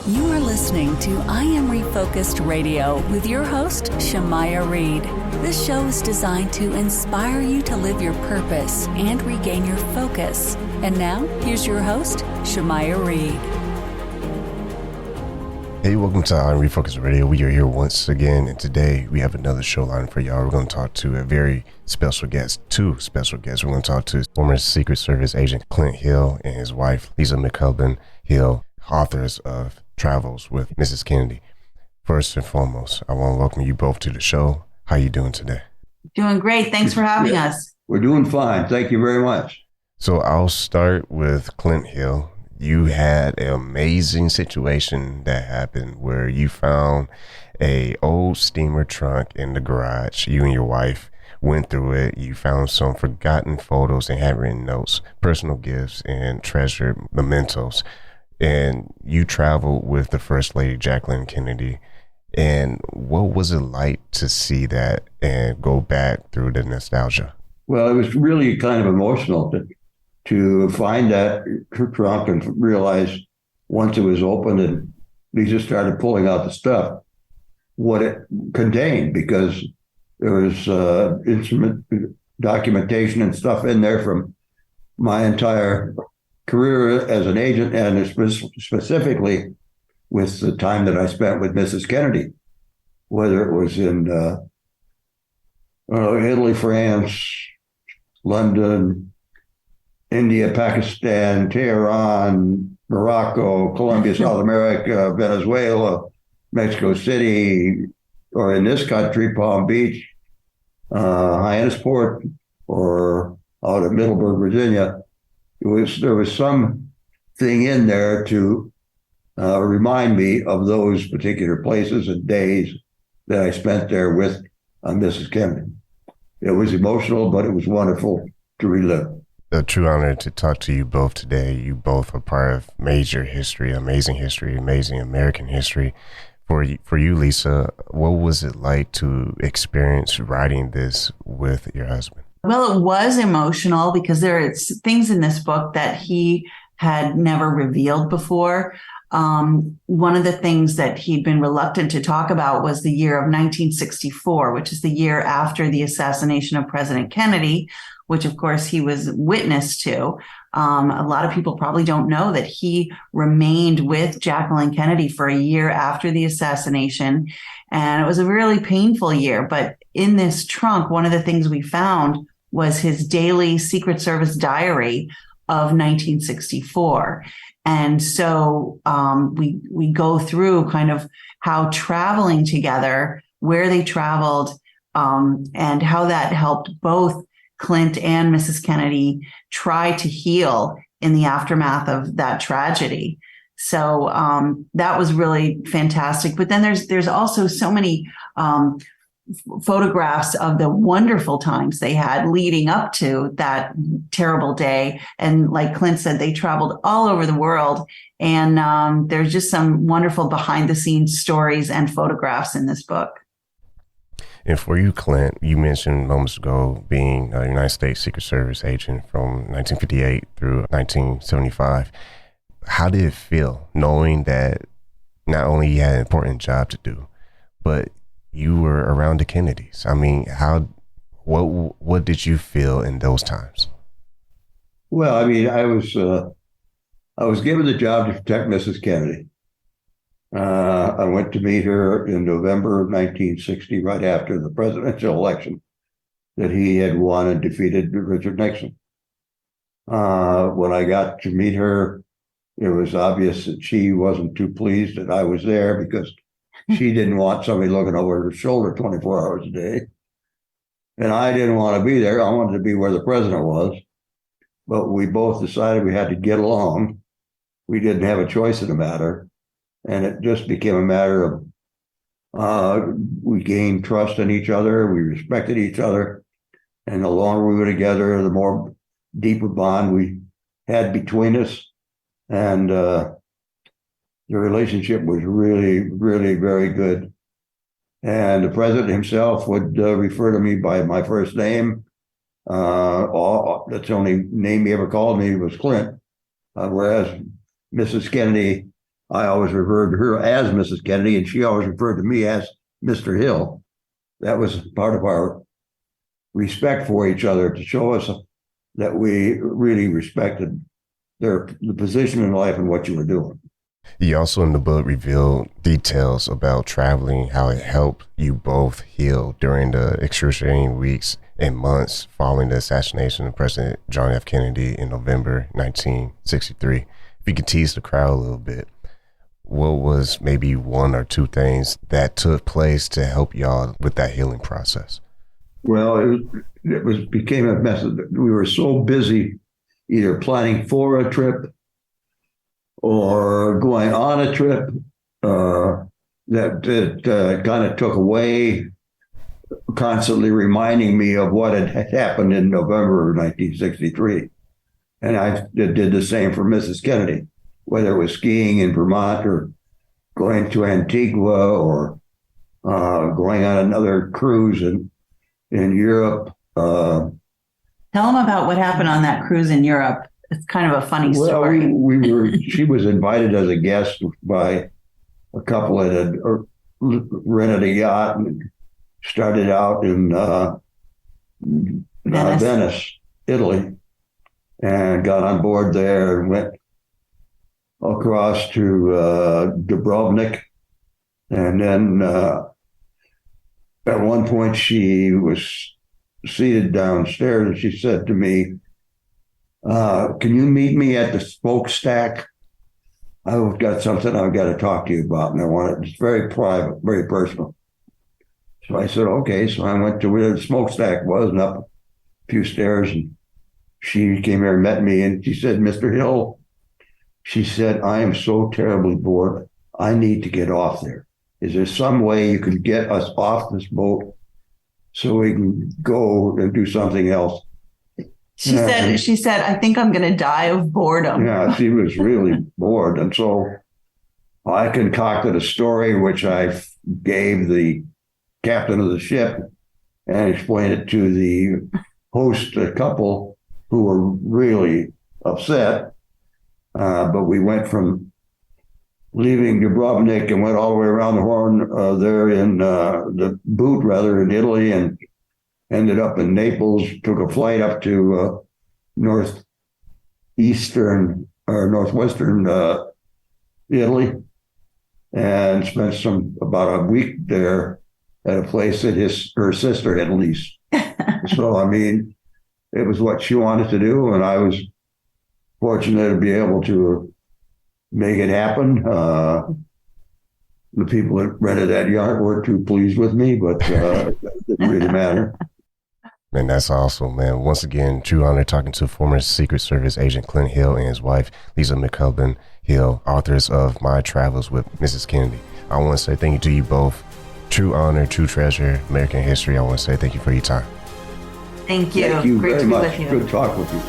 You are listening to I Am Refocused Radio with your host, Shamaya Reed. This show is designed to inspire you to live your purpose and regain your focus. And now, here's your host, Shamaya Reed. Hey, welcome to I Am Refocused Radio. We are here once again, and today we have another show line for y'all. We're going to talk to a very special guest, two special guests. We're going to talk to former Secret Service agent Clint Hill and his wife, Lisa McCubbin Hill, authors of Travels with Mrs. Kennedy. First and foremost, I want to welcome you both to the show. How you doing today? Doing great. Thanks for having us. We're doing fine. Thank you very much. So I'll start with Clint Hill. You had an amazing situation that happened where you found a old steamer trunk in the garage. You and your wife went through it. You found some forgotten photos and handwritten notes, personal gifts, and treasured mementos. And you traveled with the First Lady Jacqueline Kennedy. And what was it like to see that and go back through the nostalgia? Well, it was really kind of emotional to find that trunk and realize once it was opened and Lisa started pulling out the stuff, what it contained, because there was instrument documentation and stuff in there from my entire career as an agent, and specifically with the time that I spent with Mrs. Kennedy, whether it was in Italy, France, London, India, Pakistan, Tehran, Morocco, Colombia, South America, Venezuela, Mexico City, or in this country, Palm Beach, Hyannisport, or out at Middleburg, Virginia. There was some thing in there to remind me of those particular places and days that I spent there with Mrs. Kennedy. It was emotional, but it was wonderful to relive. A true honor to talk to you both today. You both are part of major history, amazing American history. For you, Lisa, what was it like to experience writing this with your husband? Well, it was emotional because there are things in this book that he had never revealed before. One of the things that he'd been reluctant to talk about was the year of 1964, which is the year after the assassination of President Kennedy, which of course he was witness to. A lot of people probably don't know that he remained with Jacqueline Kennedy for a year after the assassination. And it was a really painful year. But in this trunk, one of the things we found was his daily Secret Service diary of 1964. And so we go through kind of how traveling together, where they traveled, and how that helped both Clint and Mrs. Kennedy try to heal in the aftermath of that tragedy. So that was really fantastic. But then there's also so many photographs of the wonderful times they had leading up to that terrible day. And like Clint said, they traveled all over the world. And there's just some wonderful behind the scenes stories and photographs in this book. And for you, Clint, you mentioned moments ago being a United States Secret Service agent from 1958 through 1975. How did it feel knowing that not only you had an important job to do, but you were around the Kennedys? I mean, what did you feel in those times? Well, I mean, I was given the job to protect Mrs. Kennedy. I went to meet her in November of 1960, right after the presidential election that he had won and defeated Richard Nixon. When I got to meet her, it was obvious that she wasn't too pleased that I was there, because she didn't want somebody looking over her shoulder 24 hours a day. And I didn't want to be there. I wanted to be where the president was. But we both decided we had to get along. We didn't have a choice in the matter. And it just became a matter of we gained trust in each other. We respected each other. And the longer we were together, the more deeper bond we had between us. And the relationship was really, really very good. And the president himself would refer to me by my first name. That's the only name he ever called me was Clint. Whereas Mrs. Kennedy I always referred to her as Mrs. Kennedy, and she always referred to me as Mr. Hill. That was part of our respect for each other, to show us that we really respected the position in life and what you were doing. You also in the book revealed details about traveling, how it helped you both heal during the excruciating weeks and months following the assassination of President John F. Kennedy in November 1963. If you could tease the crowd a little bit, what was maybe one or two things that took place to help y'all with that healing process? Well, it became a mess. We were so busy either planning for a trip or going on a trip that it kind of took away, constantly reminding me of what had happened in November of 1963. And I did the same for Mrs. Kennedy, whether it was skiing in Vermont or going to Antigua or going on another cruise in Europe. Tell them about what happened on that cruise in Europe. It's kind of a funny story. She was invited as a guest by a couple that had rented a yacht and started out in Venice, Italy, and got on board there and went across to Dubrovnik. And then at one point she was seated downstairs and she said to me, can you meet me at the smokestack? I've got something I've got to talk to you about, and it's very private, very personal. So I said, okay. So I went to where the smokestack was and up a few stairs, and she came here and met me, and she said, Mr. Hill, she said, I am so terribly bored. I need to get off there. Is there some way you can get us off this boat so we can go and do something else? She said, I think I'm going to die of boredom. Yeah, she was really bored. And so I concocted a story which I gave the captain of the ship and explained it to the host couple who were really upset. But we went from leaving Dubrovnik and went all the way around the Horn there in the boot, rather, in Italy, and ended up in Naples, took a flight up to northwestern Italy, and spent about a week there at a place that her sister had leased. So, I mean, it was what she wanted to do, and I was fortunate to be able to make it happen. The people that rented that yacht weren't too pleased with me, but it didn't really matter. Man, that's awesome, man. Once again, true honor talking to former Secret Service agent Clint Hill and his wife, Lisa McCubbin Hill, authors of My Travels with Mrs. Kennedy. I want to say thank you to you both. True honor, true treasure, American history. I want to say thank you for your time. Thank you. Thank you Great very to be much. with you. Good talk with you.